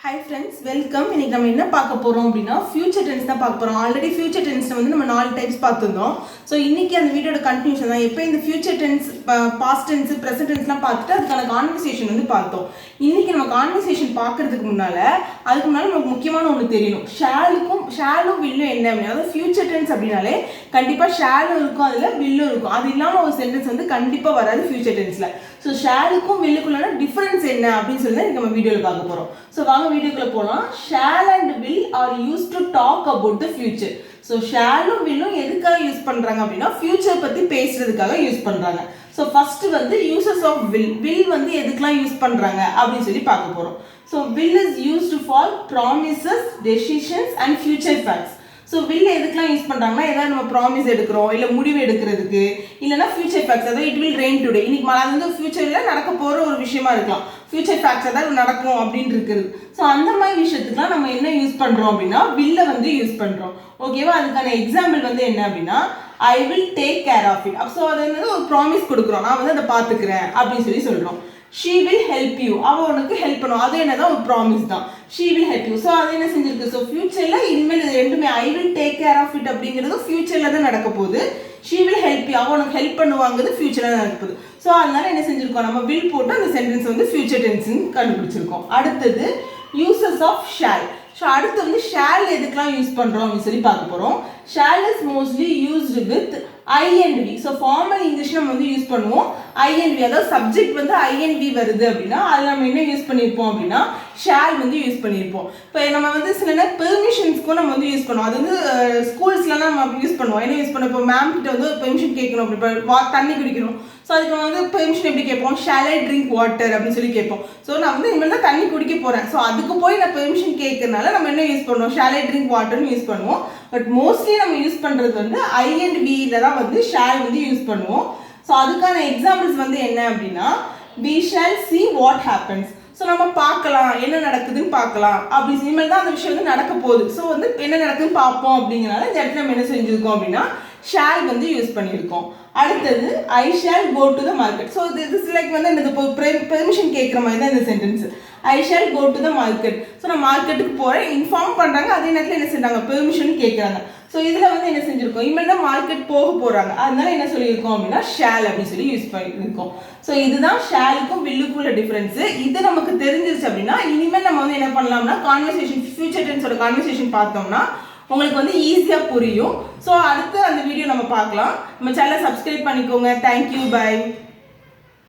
Hi friends, welcome. இன்னைக்கு நம்ம என்ன பார்க்க போறோம் அப்படினா future tense தான் பார்க்க போறோம். ஆல்ரெடி future tense வந்து நம்ம 4 டைப்ஸ் பார்த்திருந்தோம். சோ இன்னைக்கு அந்த வீடியோட கன்க்ளூஷன் தான். எப்போ இந்த future tense, past tense, present tenseலாம் பார்த்துட்டு அதுக்கான கான்வர்சேஷன் வந்து பார்த்தோம். இன்னைக்கு நம்ம கான்வர்சேஷன் பார்க்கிறதுக்கு முன்னால நமக்கு முக்கியமான ஒன்று தெரியணும். ஷாலும் வில்லும் என்ன அப்படினா, அதாவது future tense அப்படினாலே கண்டிப்பா ஷாலும் இருக்கும், அதுல வில்லும் இருக்கும். அது இல்லாம ஒரு சென்டென்ஸ் வந்து கண்டிப்பா வராது future tenseல. சோ ஷாலுக்கும் வில்லுக்குள்ளான டிஃபரன்ஸ் என்ன அப்படின்னு சொல்லி தான் நம்ம வீடியோல பார்க்க போறோம். சோ வாங்க வீடியோக்குள்ள போலாம். shall and will are used to talk about the future. so shallum willum எதுக்காக யூஸ் பண்றாங்க அப்படினா future பத்தி பேசுறதுக்காக யூஸ் பண்றாங்க. so first வந்து uses of will வந்து எதுக்கெல்லாம் யூஸ் பண்றாங்க அப்படி சொல்லி பார்க்க போறோம். so will is used for promises, decisions and future facts. So will எதுக்கெல்லாம் யூஸ் பண்ணுறாங்கன்னா, ஏதாவது நம்ம ப்ராமிஸ் எடுக்கிறோம், இல்லை முடிவு எடுக்கிறதுக்கு, இல்லைனா ஃபியூச்சர் ஃபேக்ட்ஸ், அதாவது இட் வில் ரெயின் டுடே, இன்னைக்கு மழை வந்து ஃபியூச்சரில் நடக்க போகிற ஒரு விஷயமா இருக்கலாம். ஃபியூச்சர் ஃபேக்ட்ஸ் ஏதாவது நடக்கும் அப்படின்னு இருக்குது. ஸோ அந்த மாதிரி விஷயத்துக்குலாம் நம்ம என்ன யூஸ் பண்ணுறோம் அப்படின்னா வில்லை வந்து யூஸ் பண்ணுறோம். ஓகேவா? அதுக்கான எக்ஸாம்பிள் வந்து என்ன அப்படின்னா, I will take care of it. So அது வந்து ஒரு ப்ராமிஸ் கொடுக்குறோம், நான் வந்து அதை பார்த்துக்கிறேன் அப்படின்னு சொல்லி சொல்கிறோம். she will help you, அவ உனக்கு ஹெல்ப் பண்ணும், அது என்னதான் ஒரு ப்ராமிஸ் தான். she will help you. So அது என்ன செஞ்சிருக்கு, ஸோ ஃபியூச்சர்ல இனிமேல் இது ரெண்டுமே I will take care of it அப்படிங்கிறது ஃபியூச்சர்ல தான் நடக்க போகுது. she will help you, அவ உனக்கு ஹெல்ப் பண்ணுவாங்கிறது ஃபியூச்சர்ல தான் நடக்க போகுது. ஸோ அதனால என்ன செஞ்சிருக்கோம், நம்ம will போட்டு அந்த சென்டென்ஸ் வந்து ஃபியூச்சர் டென்ஸ்ன்னு கண்டுபிடிச்சிருக்கோம். அடுத்தது யூசஸ் ஆஃப் ஷால். ஸோ அடுத்து வந்து ஷால் எதுக்கெல்லாம் யூஸ் பண்ணுறோம் அப்படின்னு சொல்லி பார்க்க போகிறோம். Shall is mostly used with I and we. So formal English நம்ம வந்து யூஸ் பண்ணுவோம் ஐ அண்ட் வி, அதாவது சப்ஜெக்ட் வந்து ஐ அண்ட் வி வருது அப்படின்னா அதில் நம்ம என்ன யூஸ் பண்ணியிருப்போம் அப்படின்னா ஷால் வந்து யூஸ் பண்ணியிருப்போம். இப்போ நம்ம வந்து சில நேரம் பெர்மிஷன்ஸ்க்கும் நம்ம வந்து யூஸ் பண்ணுவோம். அது வந்து ஸ்கூல்ஸ்லாம் நம்ம யூஸ் பண்ணுவோம். என்ன யூஸ் பண்ணுவோம், இப்போ மேம் கிட்ட வந்து பெர்மிஷன் கேட்கணும், அப்படி இப்போ தண்ணி குடிக்கணும். ஸோ அதுக்கு நம்ம வந்து பெர்மிஷன் எப்படி கேட்போம், ஷால் ஐ ட்ரிங்க் வாட்டர் அப்படின்னு சொல்லி கேட்போம். ஸோ நான் வந்து இனிமேல் தான் தண்ணி குடிக்க போகிறேன், ஸோ அதுக்கு போய் நான் பெர்மிஷன் கேட்கறதுனால நம்ம என்ன யூஸ் பண்ணுவோம், ஷால் ஐ ட்ரிங்க் வாட்டர்னு யூஸ் பண்ணுவோம். பட் மோஸ்ட்லி நம்ம யூஸ் பண்ணுறது வந்து ஐ அண்ட் வில தான் வந்து ஷால் வந்து யூஸ் பண்ணுவோம். ஸோ அதுக்கான எக்ஸாம்பிள்ஸ் வந்து என்ன அப்படின்னா, we shall see what happens. So நம்ம பார்க்கலாம், என்ன நடக்குதுன்னு பார்க்கலாம், அப்படி இனிமேல் தான் அந்த விஷயம் வந்து நடக்க போகுது. ஸோ வந்து என்ன நடக்குதுன்னு பார்ப்போம் அப்படிங்கிறனால இந்த இடத்துல நம்ம என்ன செஞ்சுருக்கோம் அப்படின்னா ஷால் வந்து யூஸ் பண்ணியிருக்கோம். அடுத்தது I shall go to the market. So this like வந்து இந்த பெர்மிஷன் கேட்குற மாதிரி தான் இந்த sentence. I shall go to the market. So நான் மார்க்கெட்டுக்கு போகிறேன், இன்ஃபார்ம் பண்ணுறாங்க, அதே நேரத்தில் என்ன செய்றாங்க, பெர்மிஷன் கேட்குறாங்க. ஸோ இதில் வந்து என்ன செஞ்சுருக்கோம், இனிமேல் தான் மார்க்கெட் போக போகிறாங்க, அதனால என்ன சொல்லியிருக்கோம் அப்படின்னா ஷால் அப்படின்னு சொல்லி யூஸ் பண்ணியிருக்கோம். ஸோ இதுதான் ஷாலுக்கும் வில்லுக்கும் உள்ள டிஃப்ரென்ஸு. இது நமக்கு தெரிஞ்சிருச்சு அப்படின்னா இனிமேல் நம்ம வந்து என்ன பண்ணலாம்னா கான்வர்சேஷன், ஃபியூச்சர் டென்ஸோட கான்வர்சேஷன் பார்த்தோம்னா உங்களுக்கு வந்து ஈஸியாக புரியும். ஸோ அடுத்து அந்த வீடியோ நம்ம பார்க்கலாம். நம்ம சேனலை சப்ஸ்கிரைப் பண்ணிக்கோங்க. Thank you, by.